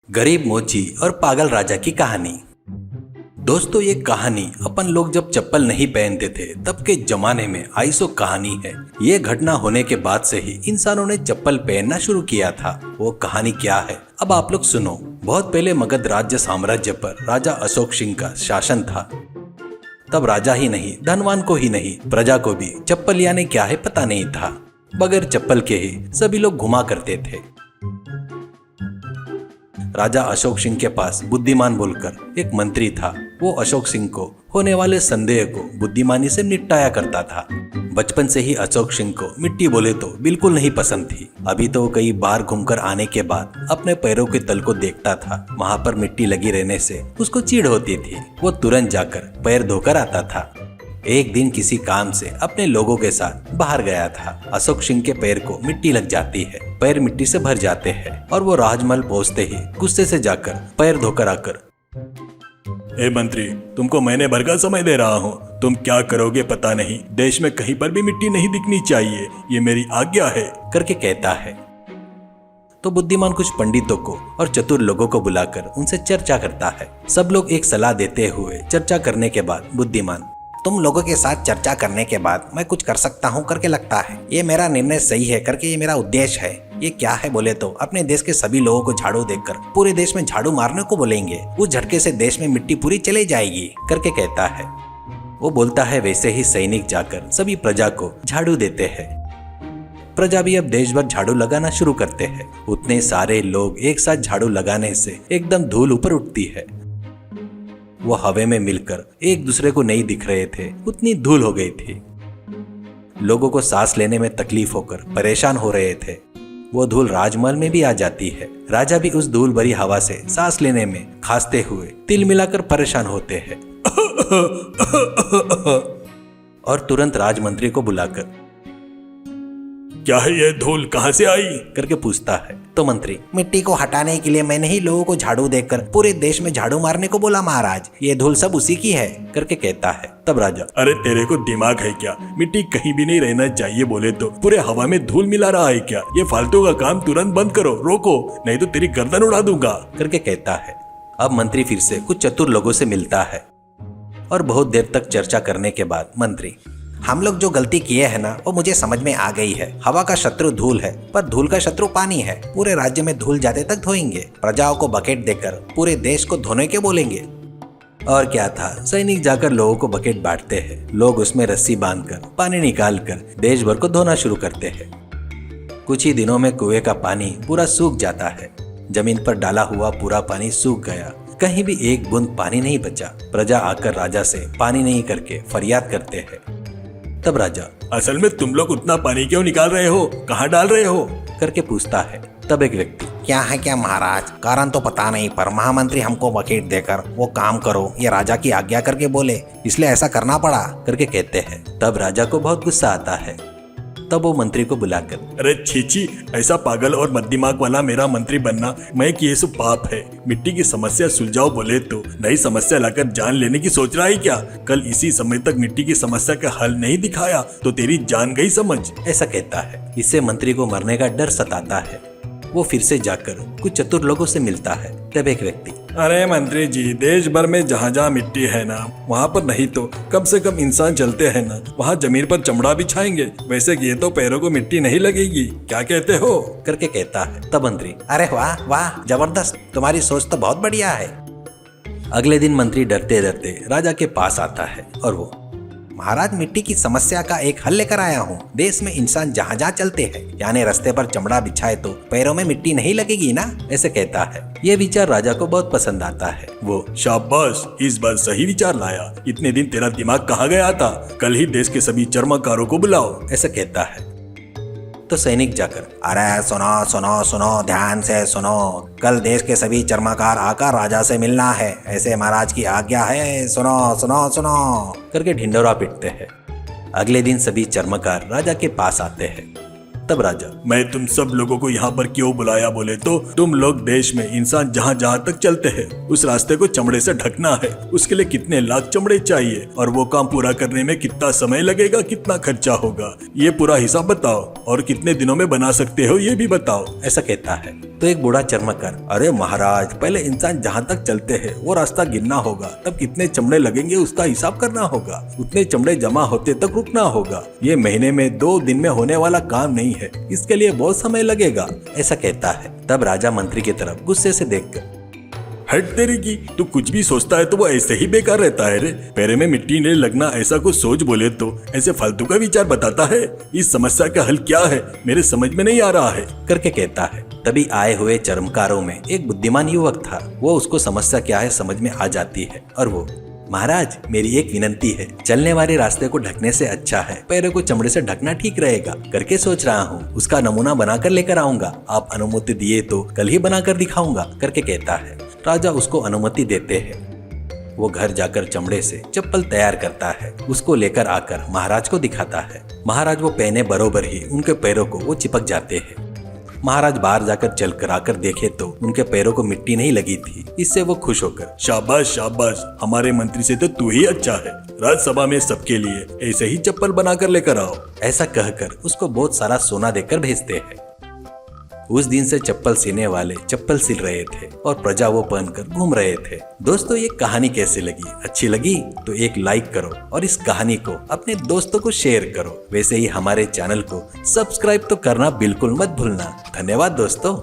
गरीब मोची और पागल राजा की कहानी। दोस्तों, ये कहानी अपन लोग जब चप्पल नहीं पहनते थे तब के जमाने में आई सो कहानी है। ये घटना होने के बाद से ही इंसानों ने चप्पल पहनना शुरू किया था। वो कहानी क्या है अब आप लोग सुनो। बहुत पहले मगध राज्य साम्राज्य पर राजा अशोक सिंह का शासन था। तब राजा ही नहीं, धनवान को ही नहीं, प्रजा को भी चप्पल यानी क्या है पता नहीं था। बगैर चप्पल के ही सभी लोग घुमा करते थे। राजा अशोक सिंह के पास बुद्धिमान बोलकर एक मंत्री था। वो अशोक सिंह को होने वाले संदेह को बुद्धिमानी से निपटाया करता था। बचपन से ही अशोक सिंह को मिट्टी बोले तो बिल्कुल नहीं पसंद थी। अभी तो कई बार घूमकर आने के बाद अपने पैरों के तल को देखता था। वहाँ पर मिट्टी लगी रहने से उसको चिढ़ होती थी। वो तुरंत जाकर पैर धोकर आता था। एक दिन किसी काम से अपने लोगों के साथ बाहर गया था। अशोक सिंह के पैर को मिट्टी लग जाती है। पैर मिट्टी से भर जाते हैं और वो राजमहल पहुंचते ही गुस्से से जाकर पैर धोकर आकर, ए मंत्री, तुमको महीने भर का समय दे रहा हूँ, तुम क्या करोगे पता नहीं। देश में कहीं पर भी मिट्टी नहीं दिखनी चाहिए, ये मेरी आज्ञा है करके कहता है। तो बुद्धिमान कुछ पंडितों को और चतुर लोगों को बुलाकर उनसे चर्चा करता है। सब लोग एक सलाह देते हुए चर्चा करने के बाद बुद्धिमान, तुम लोगों के साथ चर्चा करने के बाद मैं कुछ कर सकता हूँ करके लगता है। ये मेरा निर्णय सही है करके ये मेरा उद्देश्य है। ये क्या है बोले तो अपने देश के सभी लोगों को झाड़ू देकर पूरे देश में झाड़ू मारने को बोलेंगे। उस झटके से देश में मिट्टी पूरी चली जाएगी करके कहता है। वो बोलता है वैसे ही सैनिक जाकर सभी प्रजा को झाड़ू देते हैं। प्रजा भी अब देश भर झाड़ू लगाना शुरू करते हैं। उतने सारे लोग एक साथ झाड़ू लगाने से एकदम धूल ऊपर उठती है। वो हवा में मिलकर एक दूसरे को नहीं दिख रहे थे, उतनी धूल हो गई थी। लोगों को सांस लेने में तकलीफ होकर परेशान हो रहे थे। वो धूल राजमहल में भी आ जाती है। राजा भी उस धूल भरी हवा से सांस लेने में खांसते हुए तिल मिलाकर परेशान होते हैं और तुरंत राजमंत्री को बुलाकर, क्या है ये धूल कहाँ से आई करके पूछता है। तो मंत्री, मिट्टी को हटाने के लिए मैंने ही लोगों को झाड़ू देकर पूरे देश में झाड़ू मारने को बोला महाराज। ये धूल सब उसी की है करके कहता है। तब राजा, अरे तेरे को दिमाग है क्या? मिट्टी कहीं भी नहीं रहना चाहिए बोले तो पूरे हवा में धूल मिला रहा है क्या? ये फालतू का काम तुरंत बंद करो, रोको, नहीं तो तेरी गर्दन उड़ा दूंगा करके कहता है। अब मंत्री फिर से कुछ चतुर लोगों से मिलता है और बहुत देर तक चर्चा करने के बाद मंत्री, हम लोग जो गलती किए हैं ना वो मुझे समझ में आ गई है। हवा का शत्रु धूल है पर धूल का शत्रु पानी है। पूरे राज्य में धूल जाते तक धोएंगे। प्रजाओं को बकेट देकर पूरे देश को धोने के बोलेंगे। और क्या था, सैनिक जाकर लोगों को बकेट बांटते हैं। लोग उसमें रस्सी बांधकर पानी निकालकर देश भर को धोना शुरू करते हैं। कुछ ही दिनों में कुएं का पानी पूरा सूख जाता है। जमीन पर डाला हुआ पूरा पानी सूख गया। कहीं भी एक बूंद पानी नहीं बचा। प्रजा आकर राजा से पानी नहीं करके फरियाद करते हैं। तब राजा, असल में तुम लोग उतना पानी क्यों निकाल रहे हो, कहाँ डाल रहे हो करके पूछता है। तब एक व्यक्ति, क्या है क्या महाराज, कारण तो पता नहीं पर महामंत्री हमको बकेट देकर वो काम करो ये राजा की आज्ञा करके बोले, इसलिए ऐसा करना पड़ा करके कहते हैं। तब राजा को बहुत गुस्सा आता है। तब वो मंत्री को बुलाकर, अरे छीची, ऐसा पागल और मद्दिमाग वाला मेरा मंत्री बनना मैं कि ये सब पाप है। मिट्टी की समस्या सुलझाओ बोले तो नई समस्या लाकर जान लेने की सोच रहा है क्या? कल इसी समय तक मिट्टी की समस्या का हल नहीं दिखाया तो तेरी जान गई समझ, ऐसा कहता है। इससे मंत्री को मरने का डर सताता है। वो फिर से जाकर कुछ चतुर लोगों से मिलता है। तब एक व्यक्ति, अरे मंत्री जी, देश भर में जहाँ जहाँ मिट्टी है ना वहाँ पर नहीं तो कम से कम इंसान चलते हैं ना, वहाँ जमीन पर चमड़ा बिछाएंगे। वैसे ये तो पैरों को मिट्टी नहीं लगेगी, क्या कहते हो करके कहता है। तब मंत्री, अरे वाह वाह, जबरदस्त, तुम्हारी सोच तो बहुत बढ़िया है। अगले दिन मंत्री डरते डरते राजा के पास आता है और वो, महाराज, मिट्टी की समस्या का एक हल लेकर आया हूँ। देश में इंसान जहाँ जहाँ चलते हैं यानी रास्ते पर चमड़ा बिछाए तो पैरों में मिट्टी नहीं लगेगी ना, ऐसे कहता है। ये विचार राजा को बहुत पसंद आता है। वो, शाबाश, इस बार सही विचार लाया। इतने दिन तेरा दिमाग कहाँ गया था? कल ही देश के सभी चर्मकारों को बुलाओ, ऐसे कहता है। तो सैनिक जाकर, अरे सुनो सुनो सुनो, ध्यान से सुनो, कल देश के सभी चर्मकार आकर राजा से मिलना है, ऐसे महाराज की आज्ञा है, सुनो सुनो सुनो करके ढिंडोरा पीटते हैं। अगले दिन सभी चर्मकार राजा के पास आते हैं। तब राजा, मैं तुम सब लोगों को यहाँ पर क्यों बुलाया बोले तो तुम लोग देश में इंसान जहाँ जहाँ तक चलते हैं उस रास्ते को चमड़े से ढकना है। उसके लिए कितने लाख चमड़े चाहिए और वो काम पूरा करने में कितना समय लगेगा, कितना खर्चा होगा, ये पूरा हिसाब बताओ और कितने दिनों में बना सकते हो ये भी बताओ। ऐसा कहता है तो एक बूढ़ा चर्मकार, अरे महाराज, पहले इंसान जहाँ तक चलते हैं वो रास्ता गिनना होगा, तब कितने चमड़े लगेंगे उसका हिसाब करना होगा, उतने चमड़े जमा होते तक रुकना होगा। ये महीने में 2 दिन में होने वाला काम नहीं है, इसके लिए बहुत समय लगेगा। ऐसा कहता है। तब राजा मंत्री की तरफ गुस्से से देखकर, हट तेरी की, तू कुछ भी सोचता है तो वो ऐसे ही बेकार रहता है रे। पैरे में मिट्टी नहीं लगना ऐसा कुछ सोच बोले तो ऐसे फालतू का विचार बताता है। इस समस्या का हल क्या है मेरे समझ में नहीं आ रहा है करके कहता है। तभी आए हुए चर्मकारों में एक बुद्धिमान युवक था। वो उसको समस्या क्या है समझ में आ जाती है और वो, महाराज, मेरी एक विनंती है, चलने वाले रास्ते को ढकने से अच्छा है पैरों को चमड़े से ढकना ठीक रहेगा करके सोच रहा हूँ। उसका नमूना बनाकर लेकर आऊंगा, आप अनुमति दिए तो कल ही बनाकर दिखाऊंगा करके कहता है। राजा उसको अनुमति देते हैं। वो घर जाकर चमड़े से चप्पल तैयार करता है, उसको लेकर आकर महाराज को दिखाता है। महाराज वो पहने बरोबर ही उनके पैरों को वो चिपक जाते हैं। महाराज बाहर जाकर चल कर आकर देखे तो उनके पैरों को मिट्टी नहीं लगी थी। इससे वो खुश होकर, शाबाश शाबाश, हमारे मंत्री से तो तू ही अच्छा है। राज्यसभा में सबके लिए ऐसे ही चप्पल बना कर लेकर आओ। ऐसा कहकर उसको बहुत सारा सोना देकर भेजते हैं। उस दिन से चप्पल सीने वाले चप्पल सिल रहे थे और प्रजा वो पहनकर घूम रहे थे। दोस्तों, ये कहानी कैसी लगी? अच्छी लगी तो एक लाइक करो और इस कहानी को अपने दोस्तों को शेयर करो। वैसे ही हमारे चैनल को सब्सक्राइब तो करना बिल्कुल मत भूलना। धन्यवाद दोस्तों।